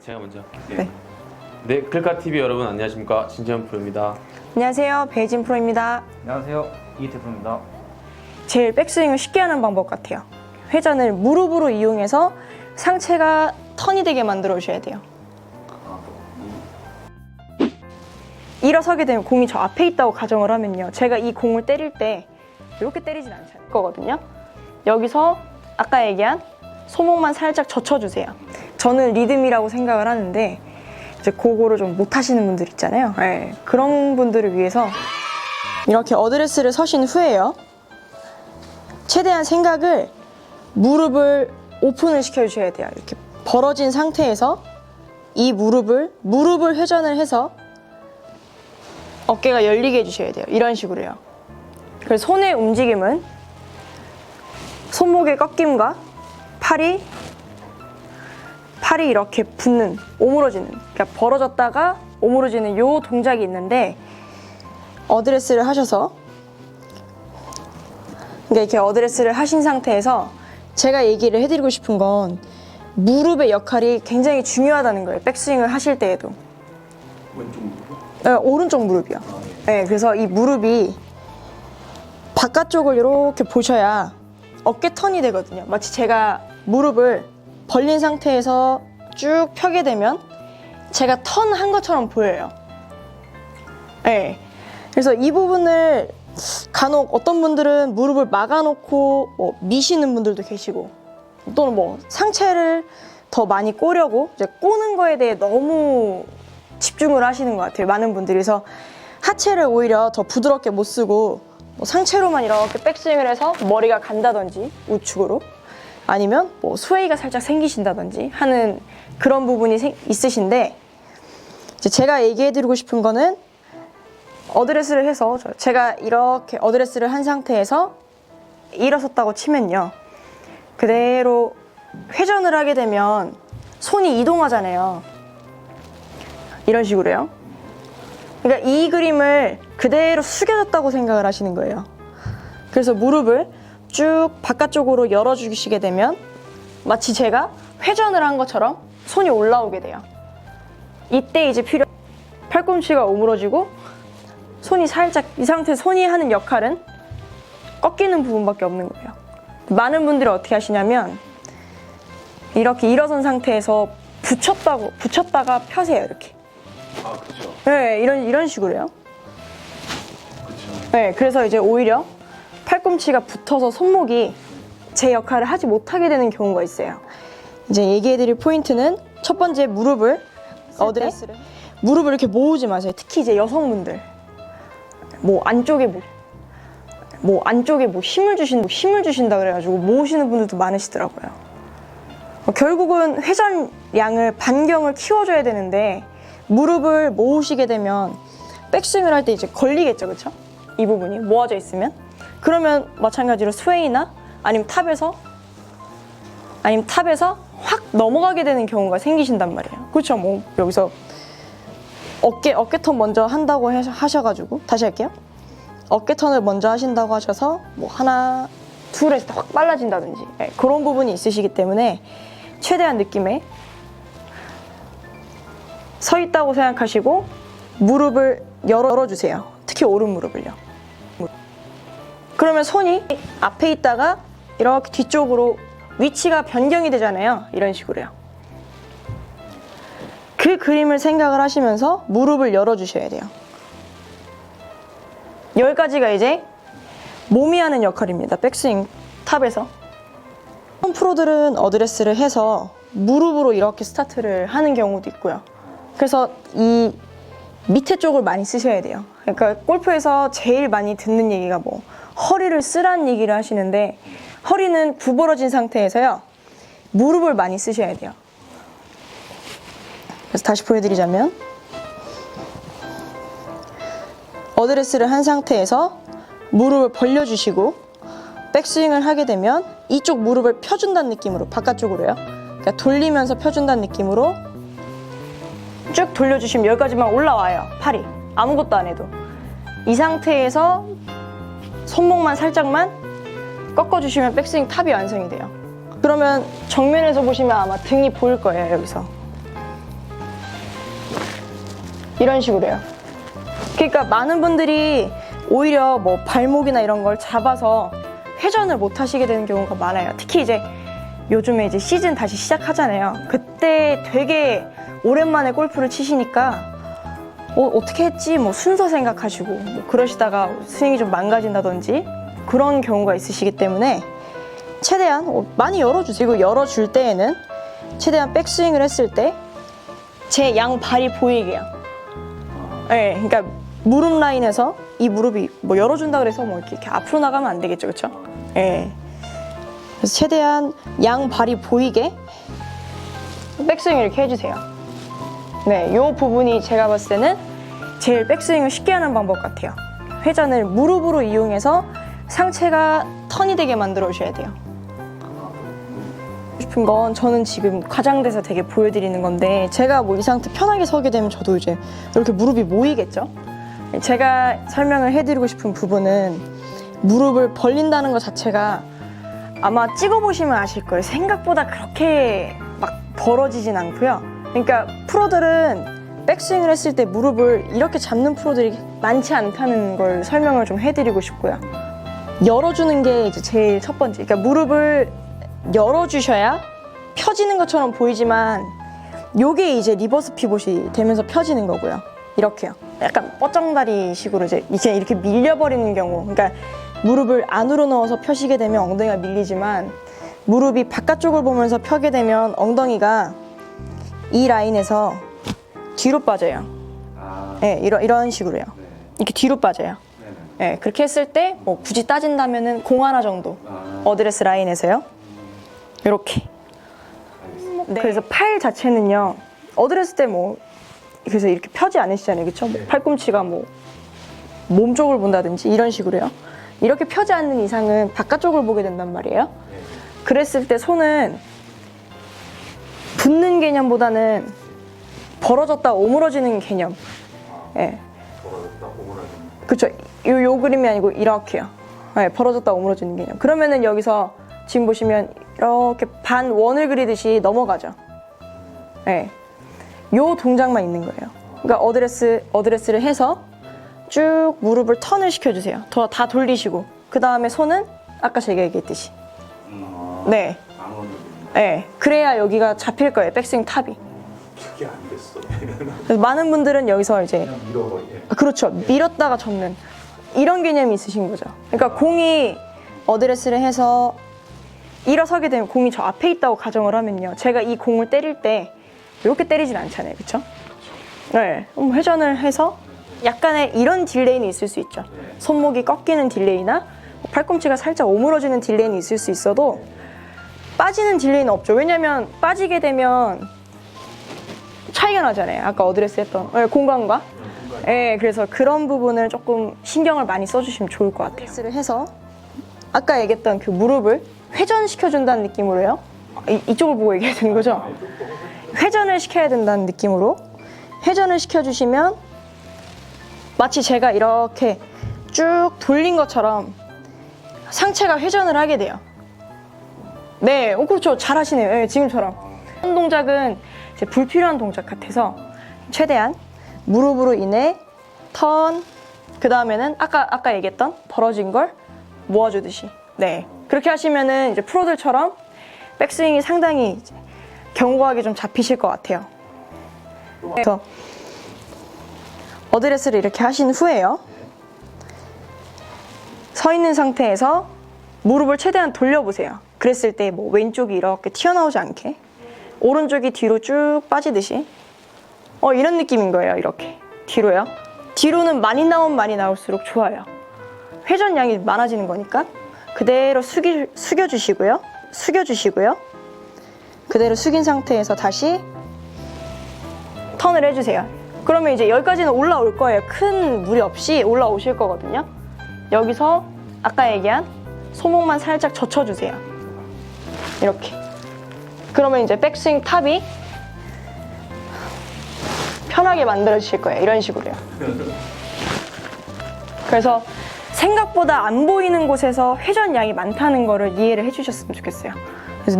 제가 먼저 할게요. 네. 네, 클카TV 여러분 안녕하십니까. 진지현 프로입니다. 안녕하세요, 배혜진 프로입니다. 안녕하세요, 이희태 프로입니다. 제일 백스윙을 쉽게 하는 방법 같아요. 회전을 무릎으로 이용해서 상체가 턴이 되게 만들어 주셔야 돼요. 일어서게 되면 공이 저 앞에 있다고 가정을 하면요, 제가 이 공을 때릴 때 이렇게 때리진 않잖아요. 거거든요. 여기서 아까 얘기한 손목만 살짝 젖혀주세요. 저는 리듬이라고 생각을 하는데 이제 그거를 좀 못하시는 분들 있잖아요. 네, 그런 분들을 위해서 이렇게 어드레스를 서신 후에요, 최대한 생각을 무릎을 오픈을 시켜주셔야 돼요. 이렇게 벌어진 상태에서 이 무릎을 회전을 해서 어깨가 열리게 해주셔야 돼요. 이런 식으로요. 그래서 손의 움직임은 손목의 꺾임과 팔이 이렇게 붙는, 오므러지는, 그러니까 벌어졌다가 오므러지는 요 동작이 있는데, 어드레스를 하셔서, 그러니까 이렇게 어드레스를 하신 상태에서 제가 얘기를 해드리고 싶은 건 무릎의 역할이 굉장히 중요하다는 거예요. 백스윙을 하실 때에도. 왼쪽 무릎? 네, 오른쪽 무릎이요. 네, 그래서 이 무릎이 바깥쪽을 이렇게 보셔야 어깨 턴이 되거든요. 마치 제가 무릎을 벌린 상태에서 쭉 펴게 되면 제가 턴한 것처럼 보여요. 네. 그래서 이 부분을 간혹 어떤 분들은 무릎을 막아놓고 미시는 분들도 계시고, 또는 상체를 더 많이 꼬려고 이제 꼬는 거에 대해 너무 집중을 하시는 것 같아요. 많은 분들이. 그래서 하체를 오히려 더 부드럽게 못 쓰고 상체로만 이렇게 백스윙을 해서 머리가 간다든지 우측으로, 아니면 스웨이가 살짝 생기신다든지 하는 그런 부분이 있으신데, 이제 제가 얘기해드리고 싶은 거는 어드레스를 해서, 제가 이렇게 어드레스를 한 상태에서 일어섰다고 치면요, 그대로 회전을 하게 되면 손이 이동하잖아요. 이런 식으로요. 그러니까 이 그림을 그대로 숙여졌다고 생각을 하시는 거예요. 그래서 무릎을 쭉 바깥쪽으로 열어주시게 되면 마치 제가 회전을 한 것처럼 손이 올라오게 돼요. 이때 이제 팔꿈치가 오므러지고 손이 살짝, 이 상태에서 손이 하는 역할은 꺾이는 부분밖에 없는 거예요. 많은 분들이 어떻게 하시냐면 이렇게 일어선 상태에서 붙였다가 펴세요. 이렇게. 아, 그렇죠. 네, 이런 식으로요. 그렇죠. 네, 그래서 이제 오히려 팔꿈치가 붙어서 손목이 제 역할을 하지 못하게 되는 경우가 있어요. 이제 얘기해드릴 포인트는, 첫 번째, 무릎을 어드레스를 무릎을 이렇게 모으지 마세요. 특히 이제 여성분들 안쪽에 힘을 주신다 그래가지고 모으시는 분들도 많으시더라고요. 결국은 회전량을, 반경을 키워줘야 되는데 무릎을 모으시게 되면 백스윙을 할 때 이제 걸리겠죠, 그렇죠? 이 부분이 모아져 있으면. 그러면 마찬가지로 스웨이나 아니면 탑에서 확 넘어가게 되는 경우가 생기신단 말이에요. 그렇죠? 여기서 어깨턴 먼저 한다고 하셔가지고, 다시 할게요. 어깨턴을 먼저 하신다고 하셔서 하나, 둘 했을 때 확 빨라진다든지, 네, 그런 부분이 있으시기 때문에 최대한 느낌에 서 있다고 생각하시고 무릎을 열어주세요. 특히 오른 무릎을요. 그러면 손이 앞에 있다가 이렇게 뒤쪽으로 위치가 변경이 되잖아요. 이런 식으로요. 그 그림을 생각을 하시면서 무릎을 열어주셔야 돼요. 여기까지가 이제 몸이 하는 역할입니다. 백스윙 탑에서. 프로들은 어드레스를 해서 무릎으로 이렇게 스타트를 하는 경우도 있고요. 그래서 이 밑에 쪽을 많이 쓰셔야 돼요. 그러니까 골프에서 제일 많이 듣는 얘기가 허리를 쓰라는 얘기를 하시는데, 허리는 구부러진 상태에서요, 무릎을 많이 쓰셔야 돼요. 그래서 다시 보여드리자면, 어드레스를 한 상태에서 무릎을 벌려주시고 백스윙을 하게 되면 이쪽 무릎을 펴준다는 느낌으로, 바깥쪽으로요, 그러니까 돌리면서 펴준다는 느낌으로 쭉 돌려주시면 여기까지만 올라와요. 팔이 아무것도 안 해도. 이 상태에서 손목만 살짝만 꺾어주시면 백스윙 탑이 완성이 돼요. 그러면 정면에서 보시면 아마 등이 보일 거예요. 여기서 이런 식으로 해요. 그러니까 많은 분들이 오히려 뭐 발목이나 이런 걸 잡아서 회전을 못 하시게 되는 경우가 많아요. 특히 이제 요즘에 이제 시즌 다시 시작하잖아요. 그때 되게 오랜만에 골프를 치시니까 어떻게 했지? 뭐 순서 생각하시고 뭐 그러시다가 스윙이 좀 망가진다든지 그런 경우가 있으시기 때문에 최대한 많이 열어주세요. 그리고 열어줄 때에는 최대한 백스윙을 했을 때 제 양발이 보이게요. 네, 그러니까 무릎 라인에서 이 무릎이 뭐 열어준다 그래서 뭐 이렇게 앞으로 나가면 안 되겠죠, 그렇죠? 네. 그래서 최대한 양발이 보이게 백스윙을 이렇게 해주세요. 네, 이 부분이 제가 봤을 때는 제일 백스윙을 쉽게 하는 방법 같아요. 회전을 무릎으로 이용해서 상체가 턴이 되게 만들어 주셔야 돼요. 싶은 건 저는 지금 과장돼서 되게 보여드리는 건데 제가 뭐 이 상태 편하게 서게 되면 저도 이제 이렇게 무릎이 모이겠죠? 제가 설명을 해드리고 싶은 부분은 무릎을 벌린다는 것 자체가 아마 찍어보시면 아실 거예요. 생각보다 그렇게 막 벌어지진 않고요. 그러니까 프로들은 백스윙을 했을 때 무릎을 이렇게 잡는 프로들이 많지 않다는 걸 설명을 좀 해드리고 싶고요. 열어주는 게 이제 제일 첫 번째. 그러니까 무릎을 열어주셔야 펴지는 것처럼 보이지만 요게 이제 리버스 피봇이 되면서 펴지는 거고요. 이렇게요. 약간 뻗정다리 식으로 이제 이렇게 밀려버리는 경우. 그러니까 무릎을 안으로 넣어서 펴시게 되면 엉덩이가 밀리지만 무릎이 바깥쪽을 보면서 펴게 되면 엉덩이가 이 라인에서 뒤로 빠져요. 네, 이런 식으로요. 이렇게 뒤로 빠져요. 네, 그렇게 했을 때 뭐 굳이 따진다면은 공 하나 정도 어드레스 라인에서요. 이렇게. 네. 그래서 팔 자체는요. 어드레스 때 뭐 그래서 이렇게 펴지 않으시잖아요, 그렇죠? 뭐 팔꿈치가 뭐 몸 쪽을 본다든지 이런 식으로요. 이렇게 펴지 않는 이상은 바깥쪽을 보게 된단 말이에요. 그랬을 때 손은 붙는 개념보다는 벌어졌다 오므러지는 개념. 예. 벌어졌다 오므라지는. 그렇죠. 요 그림이 아니고 이렇게요. 네, 벌어졌다 오므러지는 개념. 그러면은 여기서 지금 보시면 이렇게 반 원을 그리듯이 넘어가죠. 네. 요 동작만 있는 거예요. 그러니까 어드레스를 해서 쭉 무릎을 턴을 시켜주세요. 다 돌리시고 그 다음에 손은 아까 제가 얘기했듯이 네. 네. 그래야 여기가 잡힐 거예요. 백스윙 탑이. 그게 안 됐어. 그래서 많은 분들은 여기서 이제 그냥 밀어버리게. 그렇죠. 밀었다가 접는 이런 개념이 있으신 거죠. 그러니까 공이 어드레스를 해서 일어서게 되면 공이 저 앞에 있다고 가정을 하면요. 제가 이 공을 때릴 때 이렇게 때리진 않잖아요. 그렇죠? 네. 회전을 해서 약간의 이런 딜레이는 있을 수 있죠. 손목이 꺾이는 딜레이나 팔꿈치가 살짝 오므러지는 딜레이는 있을 수 있어도 빠지는 딜레이는 없죠. 왜냐면 빠지게 되면 차이가 나잖아요. 아까 어드레스 했던 공간과. 네, 그래서 그런 부분을 조금 신경을 많이 써주시면 좋을 것 같아요. 어드레스를 해서 아까 얘기했던 그 무릎을 회전시켜준다는 느낌으로요. 이쪽을 보고 얘기해야 되는 거죠? 회전을 시켜야 된다는 느낌으로 회전을 시켜주시면 마치 제가 이렇게 쭉 돌린 것처럼 상체가 회전을 하게 돼요. 네, 그렇죠. 잘하시네요. 네, 지금처럼. 이런 동작은 이제 불필요한 동작 같아서 최대한 무릎으로 인해 턴, 그 다음에는 아까 얘기했던 벌어진 걸 모아주듯이. 네, 그렇게 하시면은 이제 프로들처럼 백스윙이 상당히 이제 견고하게 좀 잡히실 것 같아요. 그래서 어드레스를 이렇게 하신 후에요. 서 있는 상태에서 무릎을 최대한 돌려보세요. 그랬을 때 뭐 왼쪽이 이렇게 튀어나오지 않게 오른쪽이 뒤로 쭉 빠지듯이 이런 느낌인 거예요. 이렇게 뒤로요. 뒤로는 많이 나오면 많이 나올수록 좋아요. 회전량이 많아지는 거니까 그대로 숙여주시고요. 그대로 숙인 상태에서 다시 턴을 해주세요. 그러면 이제 여기까지는 올라올 거예요. 큰 무리 없이 올라오실 거거든요. 여기서 아까 얘기한 소목만 살짝 젖혀주세요. 이렇게. 그러면 이제 백스윙 탑이 편하게 만들어지실 거예요. 이런 식으로요. 그래서 생각보다 안 보이는 곳에서 회전량이 많다는 거를 이해를 해주셨으면 좋겠어요. 그래서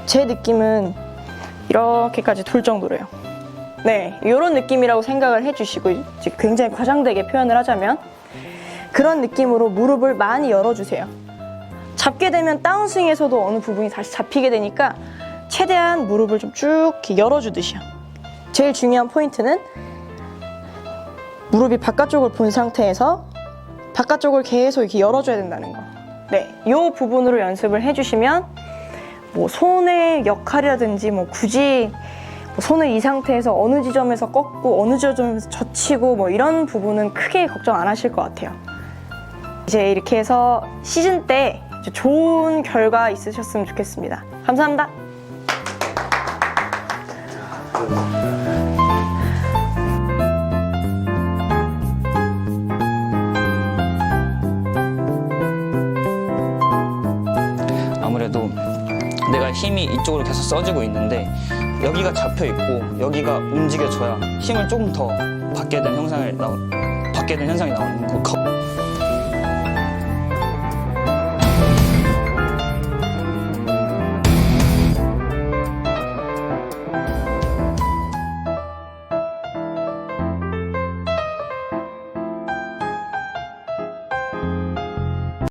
제 느낌은 이렇게까지 돌 정도로요. 네, 이런 느낌이라고 생각을 해주시고 이제 굉장히 과장되게 표현을 하자면 그런 느낌으로 무릎을 많이 열어주세요. 잡게 되면 다운스윙에서도 어느 부분이 다시 잡히게 되니까 최대한 무릎을 좀 쭉 열어주듯이요. 제일 중요한 포인트는 무릎이 바깥쪽을 본 상태에서 바깥쪽을 계속 이렇게 열어줘야 된다는 거. 네, 이 부분으로 연습을 해주시면 뭐 손의 역할이라든지 뭐 굳이 손을 이 상태에서 어느 지점에서 꺾고 어느 지점에서 젖히고 뭐 이런 부분은 크게 걱정 안 하실 것 같아요. 이제 이렇게 해서 시즌 때 좋은 결과 있으셨으면 좋겠습니다. 감사합니다. 아무래도 내가 힘이 이쪽으로 계속 써지고 있는데 여기가 잡혀 있고 여기가 움직여져야 힘을 조금 더 받게 된 현상이 나오는 거.